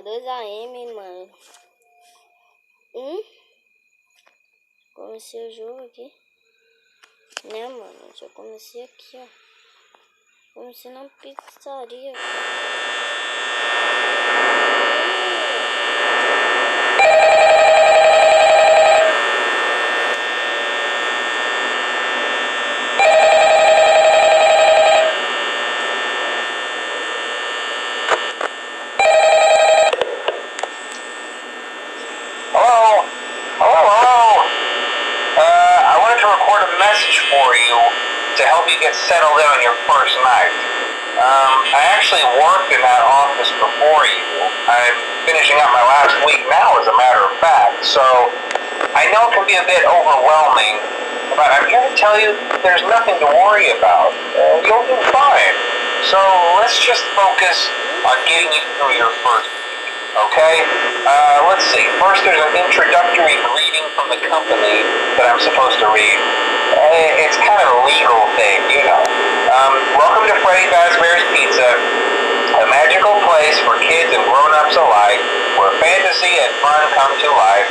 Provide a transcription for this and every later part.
2 AM, mano. Comecei o jogo aqui. Né, mano? Já comecei aqui, ó. Comecei na pizzaria, I wanted to record a message for you to help you get settled in on your first night. I actually worked in that office before you. I'm finishing up my last week now, as a matter of fact, so I know it can be a bit overwhelming, but I'm here to tell you there's nothing to worry about. You'll do fine. So let's just focus on getting you through your first week, okay? Let's see. First, there's an introductory greeting from the company that I'm supposed to read. It's kind of a legal thing, you know. Welcome to Freddy Fazbear's Pizza, a magical place for kids and grown-ups alike, where fantasy and fun come to life.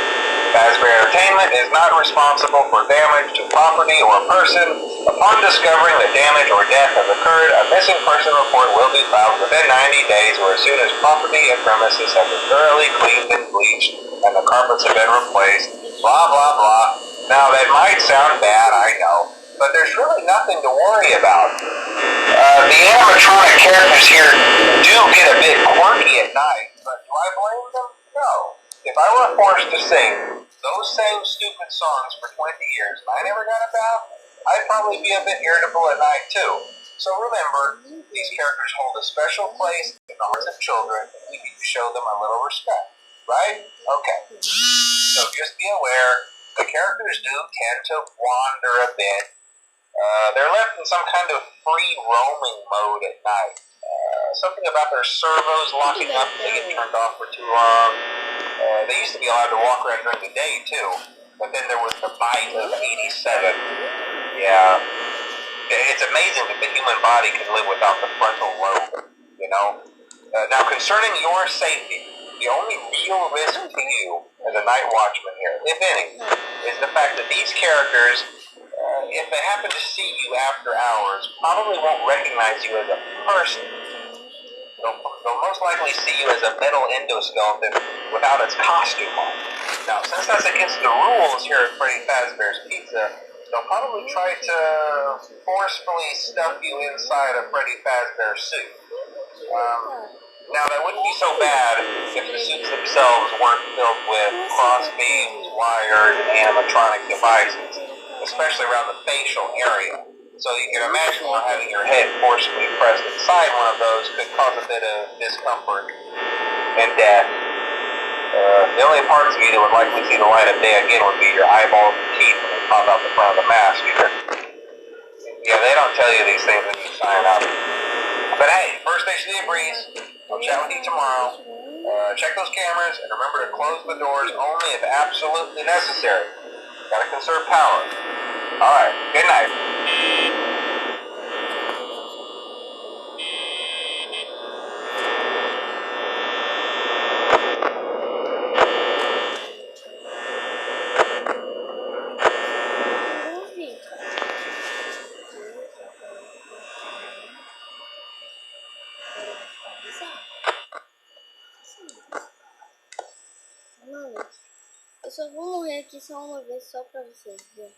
Fazbear Entertainment is not responsible for damage to property or person. Upon discovering that damage or death has occurred, a missing person report will be filed within 90 days or as soon as property and premises have been thoroughly cleaned and bleached and the carpets have been replaced. Blah, blah, blah. Now, that might sound bad, I know, but there's really nothing to worry about. The animatronic characters here do get a bit quirky at night, but do I blame them? No. If I were forced to sing those same stupid songs for 20 years and I never got a bath, I'd probably be a bit irritable at night too. So remember, these characters hold a special place in the hearts of children, and we need to show them a little respect, right? Okay. So just be aware, the characters do tend to wander a bit. They're left in some kind of free roaming mode at night. Something about their servos locking up if they get turned off for too long. They used to be allowed to walk around during the day too, but then there was the bite of 87. Yeah. It's amazing that the human body can live without the frontal lobe, you know? Now, concerning your safety, the only real risk to you as a night watchman here, if any, is the fact that these characters, if they happen to see you after hours, probably won't recognize you as a person. They'll most likely see you as a metal endoskeleton without its costume on. Now, since that's against the rules here at Freddy Fazbear's Pizza, they'll probably try to forcefully stuff you inside a Freddy Fazbear suit. Now, that wouldn't be so bad if the suits themselves weren't filled with cross-beams, wired, animatronic devices, especially around the facial area. So you can imagine how having your head forcibly pressed inside one of those could cause a bit of discomfort and death. The only parts of you that would likely see the light of day again would be your eyeballs and teeth when they pop out the front of the mask. Yeah, they don't tell you these things when you sign up. But hey, first station of the breeze. I'll chat with you tomorrow. Check those cameras and remember to close the doors only if absolutely necessary. Gotta conserve power. Alright, good night. Mano, eu só vou morrer aqui só uma vez, só pra vocês verem.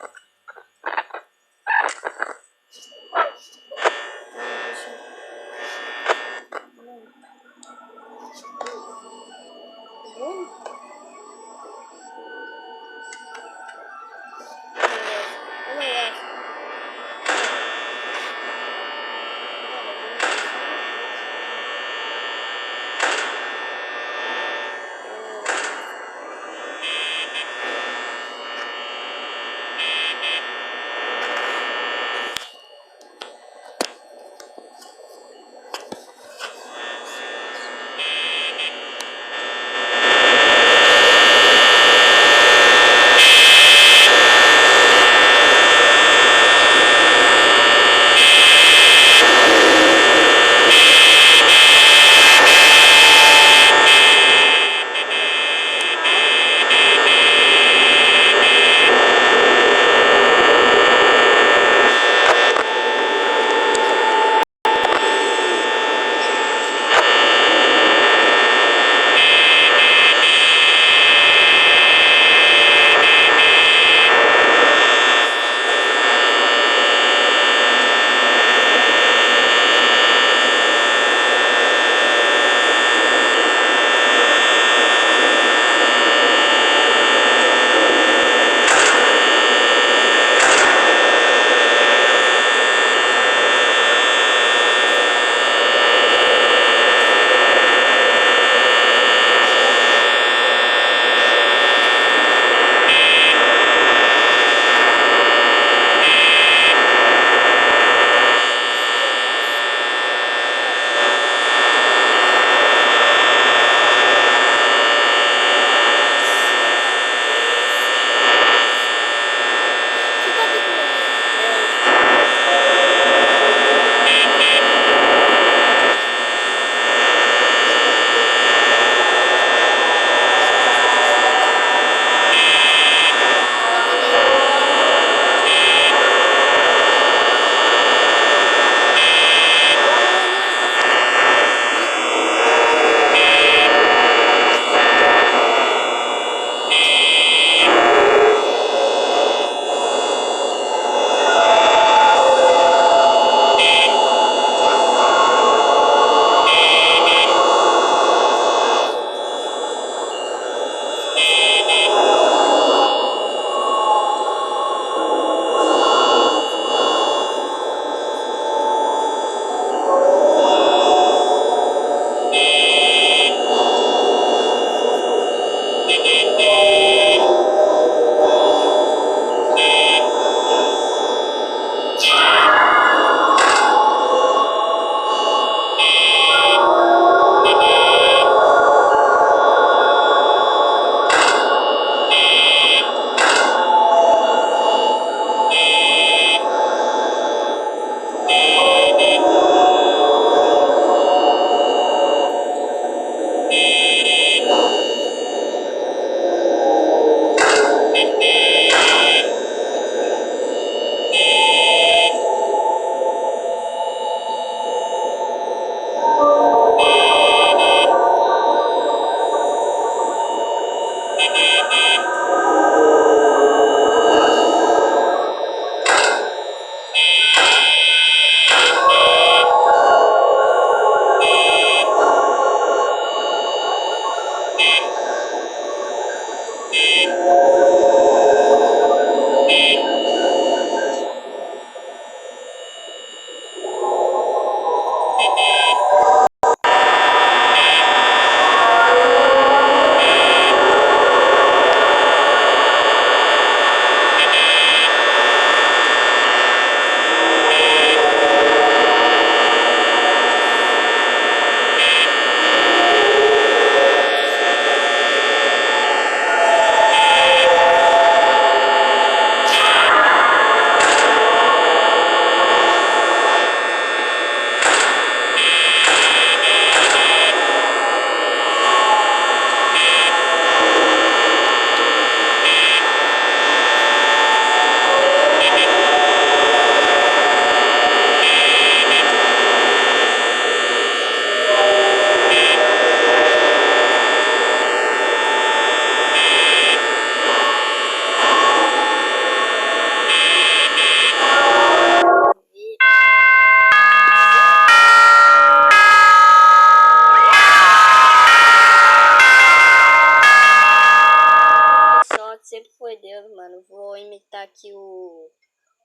aqui o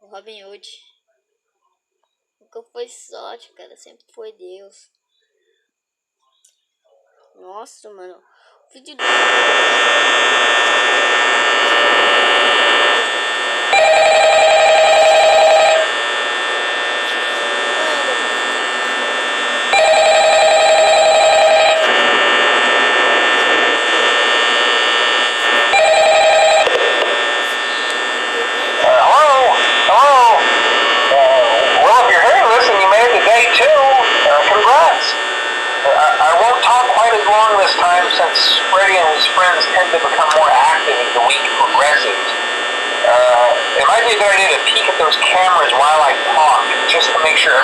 Robin Hood. Nunca foi sorte, cara. Sempre foi Deus. Nossa, mano. O vídeo do... Since Freddy and his friends tend to become more active as the week progresses, it might be a good idea to peek at those cameras while I talk, just to make sure